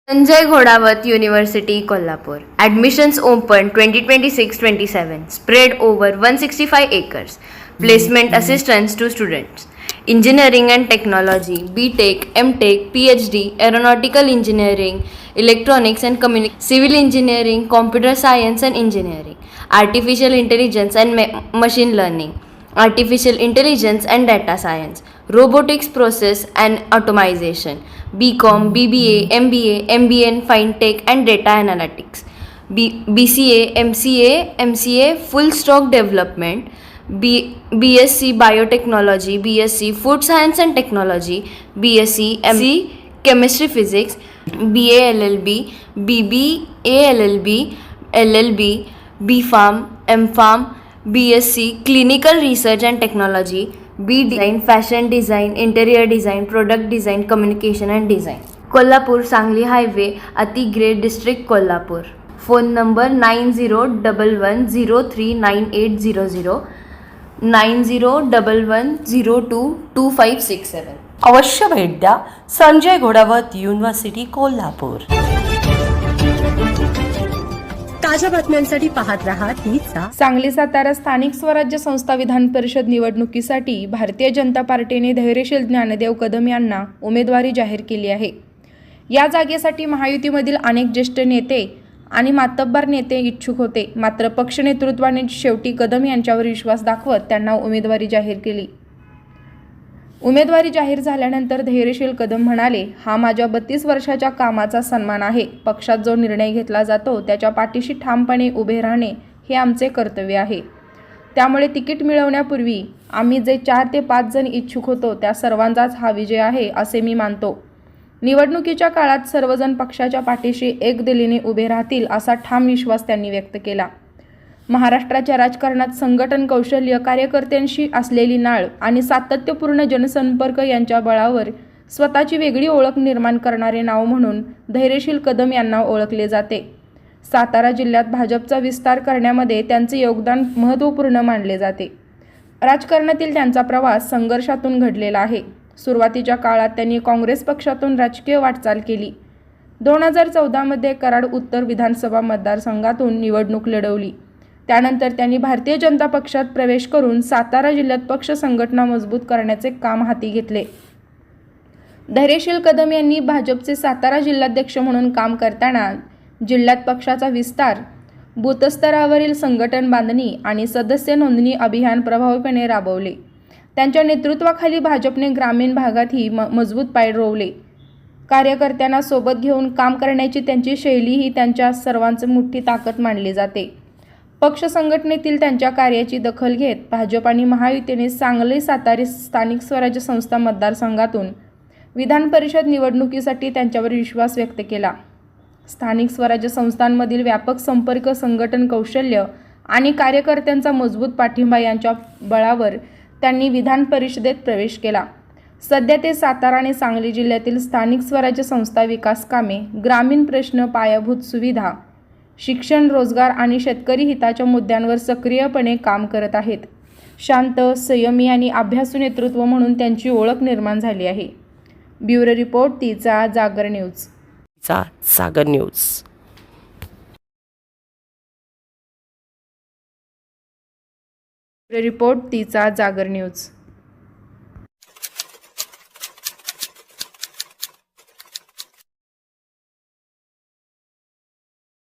Sanjay Ghodawat University, Kolhapur. Admissions open 2026-27. Spread over 165 acres. Placement assistance to students. Engineering and Technology, BTech, MTech, PhD, Aeronautical Engineering, Electronics and Communication, Civil Engineering, Computer Science and Engineering, Artificial Intelligence and Machine Learning, Artificial Intelligence and Data Science, Robotics Process and Automation, BCom, BBA, MBA, MBN, Fintech and Data Analytics, BCA, MCA, Full Stack Development, BSc Biotechnology, BSc Food Science and Technology, BSc MC Chemistry Physics, BA LLB, BBA LLB, LLB, BPharm, MPharm, BSc Clinical Research and Technology, B Design, Fashion Design, Interior Design, Product Design, Communication and Design. Kolhapur Sangli Highway, Ati Grade District, Kolhapur. Phone number 9011039800, 9011022567. अवश्य भेट द्या Sanjay Ghodawat university Kolhapur. ताज्या बातम्यांसाठी पाहत रहा तीचा. सांगली सातारा स्थानिक स्वराज्य संस्था विधान परिषद निवडणुकीसाठी भारतीय जनता पार्टीने धैर्यशील ज्ञानदेव कदम यांना उमेदवारी जाहीर केली आहे. या जागेसाठी महायुतीमधील अनेक ज्येष्ठ नेते आणि मातब्बर नेते इच्छुक होते. मात्र पक्ष नेतृत्वाने शेवटी कदम यांच्यावर विश्वास दाखवत त्यांना उमेदवारी जाहीर केली. उमेदवारी जाहीर झाल्यानंतर धैर्यशील कदम म्हणाले, हा माझ्या 32 वर्षाच्या कामाचा सन्मान आहे. पक्षात जो निर्णय घेतला जातो त्याच्या पाठीशी ठामपणे उभे राहणे हे आमचे कर्तव्य आहे. त्यामुळे तिकीट मिळवण्यापूर्वी आम्ही जे 4 ते 5 जण इच्छुक होतो त्या सर्वांचाच हा विजय आहे असे मी मानतो. निवडणुकीच्या काळात सर्वजण पक्षाच्या पाठीशी एकदिलीने उभे राहतील असा ठाम विश्वास त्यांनी व्यक्त केला. महाराष्ट्राच्या राजकारणात संघटन कौशल्य, कार्यकर्त्यांशी असलेली नाळ आणि सातत्यपूर्ण जनसंपर्क यांच्या बळावर स्वतःची वेगळी ओळख निर्माण करणारे नाव म्हणून धैर्यशील कदम यांना ओळखले जाते. सातारा जिल्ह्यात भाजपचा विस्तार करण्यामध्ये त्यांचे योगदान महत्त्वपूर्ण मानले जाते. राजकारणातील त्यांचा प्रवास संघर्षातून घडलेला आहे. सुरुवातीच्या काळात त्यांनी काँग्रेस पक्षातून राजकीय वाटचाल केली. 2014 मध्ये कराड उत्तर विधानसभा मतदारसंघातून निवडणूक लढवली. त्यानंतर त्यांनी भारतीय जनता पक्षात प्रवेश करून सातारा जिल्ह्यात पक्ष संघटना मजबूत करण्याचे काम हाती घेतले. धैर्यशील कदम यांनी भाजपचे सातारा जिल्हाध्यक्ष म्हणून काम करताना जिल्ह्यात पक्षाचा विस्तार, बूथस्तरावरील संघटन बांधणी आणि सदस्य नोंदणी अभियान प्रभावीपणे राबवले. त्यांच्या नेतृत्वाखाली भाजपने ग्रामीण भागातही मजबूत पाय रोवले. कार्यकर्त्यांना सोबत घेऊन काम करण्याची त्यांची शैली ही त्यांच्या सर्वांची मोठी ताकद मानली जाते. पक्ष संघटनेतील त्यांच्या कार्याची दखल घेत भाजप आणि महायुतीने सांगली सातारा स्थानिक स्वराज्य संस्था मतदारसंघातून विधान परिषद निवडणुकीसाठी त्यांच्यावर विश्वास व्यक्त केला. स्थानिक स्वराज्य संस्थांमधील व्यापक संपर्क, संघटन कौशल्य आणि कार्यकर्त्यांचा मजबूत पाठिंबा यांच्या बळावर त्यांनी विधान परिषदेत प्रवेश केला. सध्या ते सातारा आणि सांगली जिल्ह्यातील स्थानिक स्वराज्य संस्था विकास कामे, ग्रामीण प्रश्न, पायाभूत सुविधा, शिक्षण, रोजगार आणि शेतकरी हिताच्या मुद्द्यांवर सक्रियपणे काम करत आहेत. शांत, संयमी आणि अभ्यासू नेतृत्व म्हणून त्यांची ओळख निर्माण झाली आहे. ब्युरो रिपोर्ट तिचा जागर न्यूज. ब्युरो रिपोर्ट तिचा जागर न्यूज.